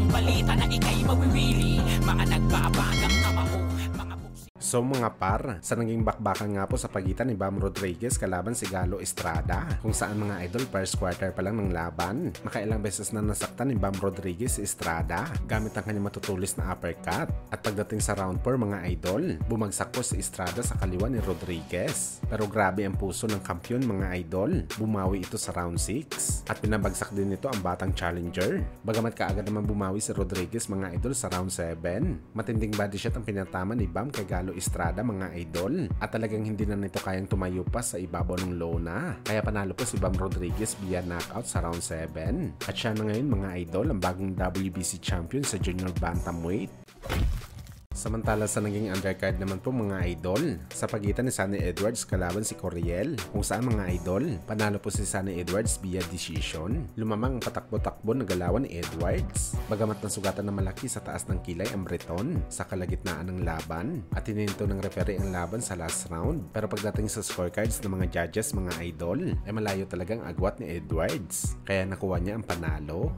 balita na ikay mawiwili. Mga nagbabagang kamao, mga So mga par, sa naging bakbakan nga po sa pagitan ni Bam Rodriguez kalaban si Galo Estrada, kung saan mga idol first quarter pa lang ng laban, makailang beses na nasaktan ni Bam Rodriguez si Estrada gamit ang kanyang matutulis na uppercut. At pagdating sa round 4 mga idol, bumagsak po si Estrada sa kaliwa ni Rodriguez. Pero grabe ang puso ng kampiyon mga idol, bumawi ito sa round 6 at pinabagsak din nito ang batang challenger. Bagamat kaagad naman bumawi si Rodriguez mga idol sa round 7, matinding body shot ang pinatama ni Bam kay Galo Estrada mga idol, at talagang hindi na nito kayang tumayo pa sa ibabaw ng lona. Kaya panalo po si Bam Rodriguez via knockout sa round 7. At siya na ngayon mga idol ang bagong WBC champion sa junior bantamweight. Samantala sa naging undercard naman po mga idol, sa pagitan ni Sunny Edwards kalaban si Coriel, kung saan mga idol, panalo po si Sunny Edwards via decision. Lumamang ang patakbo-takbo na galawan ni Edwards, bagamat nasugatan na malaki sa taas ng kilay ang Breton sa kalagitnaan ng laban, at hininto ng referee ang laban sa last round. Pero pagdating sa scorecards ng mga judges mga idol, ay malayo talagang agwat ni Edwards, kaya nakuha niya ang panalo.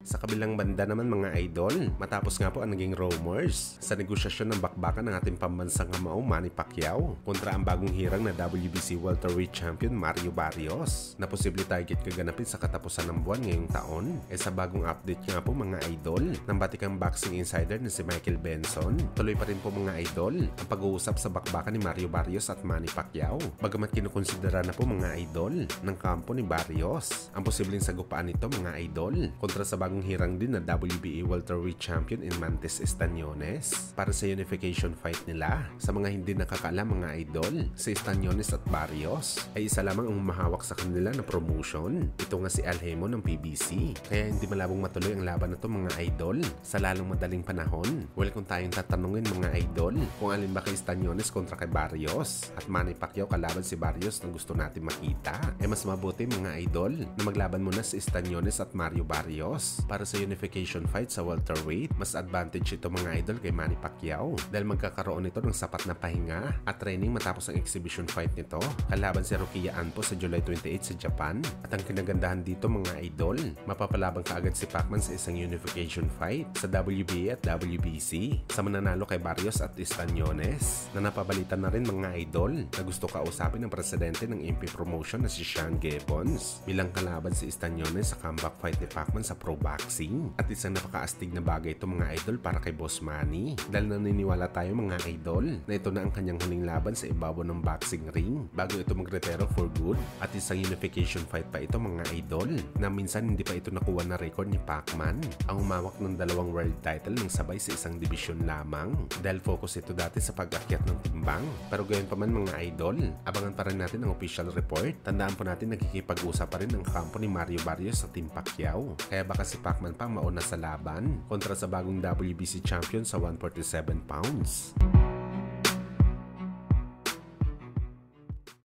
Sa kabilang banda naman mga idol, matapos nga po ang naging rumors sa negosyasyon ng bakbakan ng ating pambansang kamao Manny Pacquiao kontra ang bagong hirang na WBC welterweight champion Mario Barrios na posible target kaganapin sa katapusan ng buwan ngayong taon, sa bagong update nga po mga idol ng batikang boxing insider na si Michael Benson, tuloy pa rin po mga idol ang pag-uusap sa bakbakan ni Mario Barrios at Manny Pacquiao, bagamat kinukonsidera na po mga idol ng kampo ni Barrios ang posibleng sagupaan nito mga idol kontra sa bagong hirang din na WBA welterweight champion in Mantes Estañones para sa unification fight nila. Sa mga hindi nakakaalam mga idol, si Estañones at Barrios ay isa lamang ang humahawak sa kanila na promotion. Ito nga si Alhemo ng PBC, kaya hindi malabong matuloy ang laban na to mga idol sa lalong madaling panahon. Well, kung tayong tatanungin mga idol kung alin ba kay Estañones kontra kay Barrios at Manny Pacquiao kalaban si Barrios na gusto natin makita, mas mabuti mga idol na maglaban muna si Estañones at Mario Barrios para sa unification fight sa welterweight. Mas advantage ito mga idol kay Manny Pacquiao dahil magkakaroon ito ng sapat na pahinga at training matapos ang exhibition fight nito kalaban si Rokia Anpo sa July 28 sa Japan. At ang kinagandahan dito mga idol, mapapalabang kaagad si Pacman sa isang unification fight sa WBA at WBC sa mananalo kay Barrios at Estañones, na napabalitan na rin mga idol na gusto kausapin ng presidente ng MP Promotion na si Sean Gibbons bilang kalaban si Estañones sa comeback fight ni Pacman sa pro boxing. At isang napakaastig na bagay ito mga idol para kay Boss Manny, dahil naniniwala tayo mga idol na ito na ang kanyang huling laban sa ibabaw ng boxing ring bago ito magretiro for good. At isang unification fight pa ito mga idol na minsan hindi pa ito nakuha na record ni Pacman, ang humawak ng dalawang world title ng sabay sa isang division lamang, dahil focus ito dati sa pag-akyat ng timbang. Pero gayon pa man mga idol, abangan pa rin natin ang official report. Tandaan po natin nagkikipag-usap pa rin ang kampo ni Mario Barrios sa Team Pacquiao, kaya baka si Pacman pa mauna sa laban kontra sa bagong WBC champion sa 147 pounds.